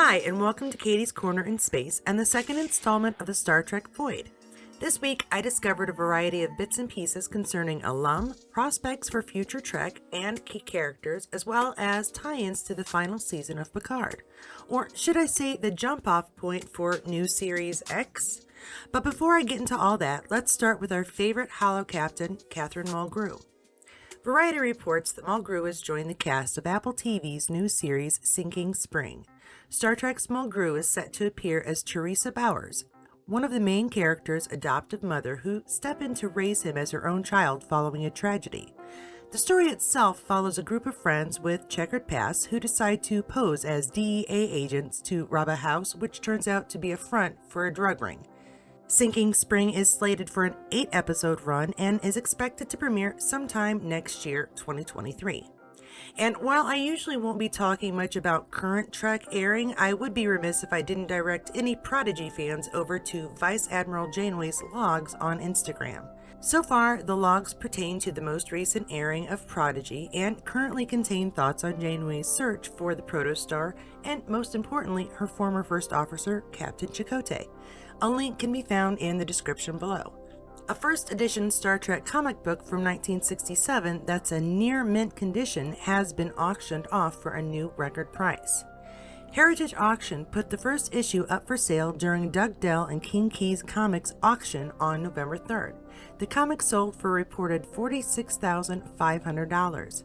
Hi, and welcome to Katie's Corner in Space and the second installment of the Star Trek Void. This week, I discovered a variety of bits and pieces concerning alum, prospects for future Trek, and key characters, as well as tie-ins to the final season of Picard. Or should I say the jump-off point for new Series X? But before I get into all that, let's start with our favorite holo captain, Catherine Mulgrew. Variety reports that Mulgrew has joined the cast of Apple TV's new series, Sinking Spring. Star Trek's Mulgrew is set to appear as Teresa Bowers, one of the main character's adoptive mother who stepped in to raise him as her own child following a tragedy. The story itself follows a group of friends with checkered pasts who decide to pose as DEA agents to rob a house, which turns out to be a front for a drug ring. Sinking Spring is slated for an 8-episode run and is expected to premiere sometime next year, 2023. And while I usually won't be talking much about current Trek airing, I would be remiss if I didn't direct any Prodigy fans over to Vice Admiral Janeway's logs on Instagram. So far, the logs pertain to the most recent airing of Prodigy and currently contain thoughts on Janeway's search for the protostar and, most importantly, her former first officer, Captain Chakotay. A link can be found in the description below. A first edition Star Trek comic book from 1967 that's a near mint condition has been auctioned off for a new record price. Heritage Auction put the first issue up for sale during Doug Dell and King Key's Comics auction on November 3rd. The comic sold for a reported $46,500.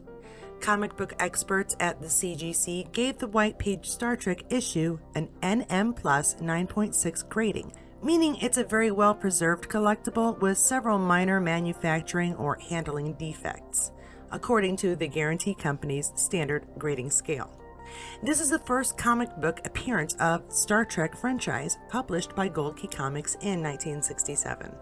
Comic book experts at the CGC gave the White Page Star Trek issue an NM Plus 9.6 grading, meaning it's a very well-preserved collectible with several minor manufacturing or handling defects, according to the Guarantee Company's standard grading scale. This is the first comic book appearance of Star Trek franchise published by Gold Key Comics in 1967.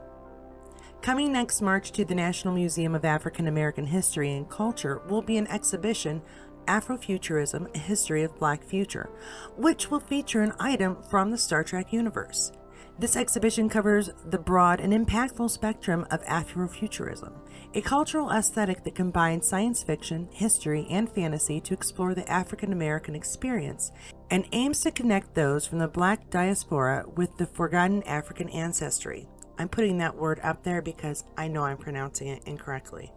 Coming next March to the National Museum of African American History and Culture will be an exhibition, Afrofuturism, A History of Black Future, which will feature an item from the Star Trek universe. This exhibition covers the broad and impactful spectrum of Afrofuturism, a cultural aesthetic that combines science fiction, history, and fantasy to explore the African American experience and aims to connect those from the Black diaspora with the forgotten African ancestry. I'm putting that word up there because I know I'm pronouncing it incorrectly.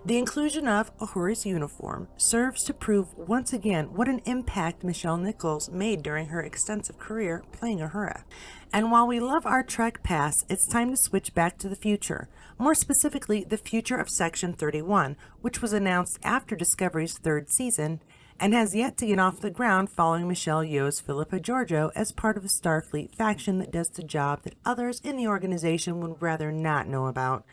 The inclusion of Uhura's uniform serves to prove once again what an impact Nichelle Nichols made during her extensive career playing Uhura. And while we love our Trek past, it's time to switch back to the future, more specifically the future of Section 31, which was announced after Discovery's third season and has yet to get off the ground following Michelle Yeoh's Philippa Georgiou as part of a Starfleet faction that does the job that others in the organization would rather not know about.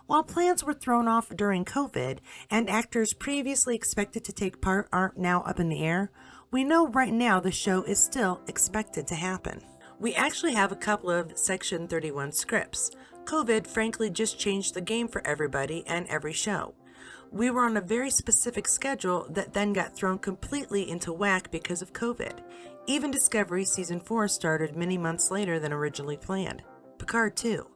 While plans were thrown off during COVID and actors previously expected to take part aren't now up in the air, we know right now the show is still expected to happen. We actually have a couple of Section 31 scripts. COVID frankly just changed the game for everybody and every show. We were on a very specific schedule that then got thrown completely into whack because of COVID. Even Discovery Season 4 started many months later than originally planned. Picard too.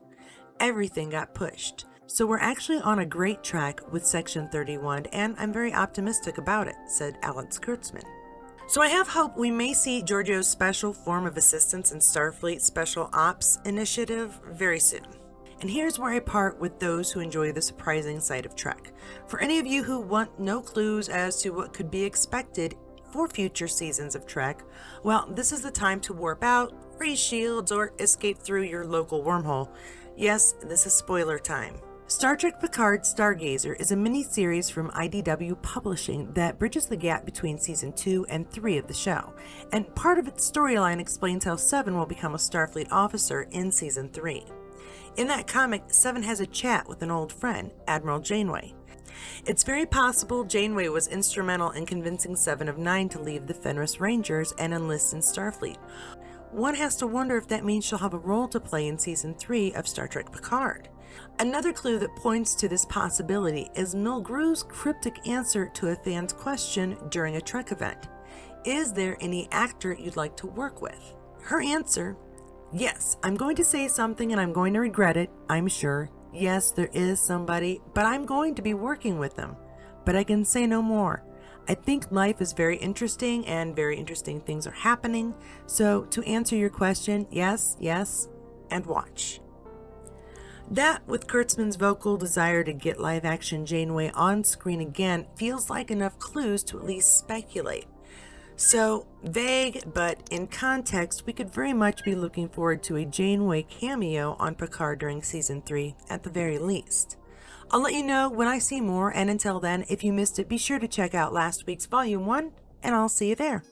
Everything got pushed. So we're actually on a great track with Section 31, and I'm very optimistic about it, said Alex Kurtzman. So I have hope we may see Georgiou's special form of assistance in Starfleet Special Ops Initiative very soon. And here's where I part with those who enjoy the surprising side of Trek. For any of you who want no clues as to what could be expected for future seasons of Trek, well, this is the time to warp out, freeze shields, or escape through your local wormhole. Yes, this is spoiler time. Star Trek Picard Stargazer is a mini-series from IDW Publishing that bridges the gap between Season 2 and 3 of the show, and part of its storyline explains how Seven will become a Starfleet officer in Season 3. In that comic, Seven has a chat with an old friend, Admiral Janeway. It's very possible Janeway was instrumental in convincing Seven of Nine to leave the Fenris Rangers and enlist in Starfleet. One has to wonder if that means she'll have a role to play in Season 3 of Star Trek Picard. Another clue that points to this possibility is Mulgrew's cryptic answer to a fan's question during a Trek event. Is there any actor you'd like to work with? Her answer, yes, I'm going to say something and I'm going to regret it, I'm sure. Yes, there is somebody, but I'm going to be working with them. But I can say no more. I think life is very interesting and very interesting things are happening. So, to answer your question, yes, yes, and watch. That, with Kurtzman's vocal desire to get live action Janeway on screen again, feels like enough clues to at least speculate. So, vague, but in context, we could very much be looking forward to a Janeway cameo on Picard during Season 3, at the very least. I'll let you know when I see more, and until then, if you missed it, be sure to check out last week's Volume 1, and I'll see you there.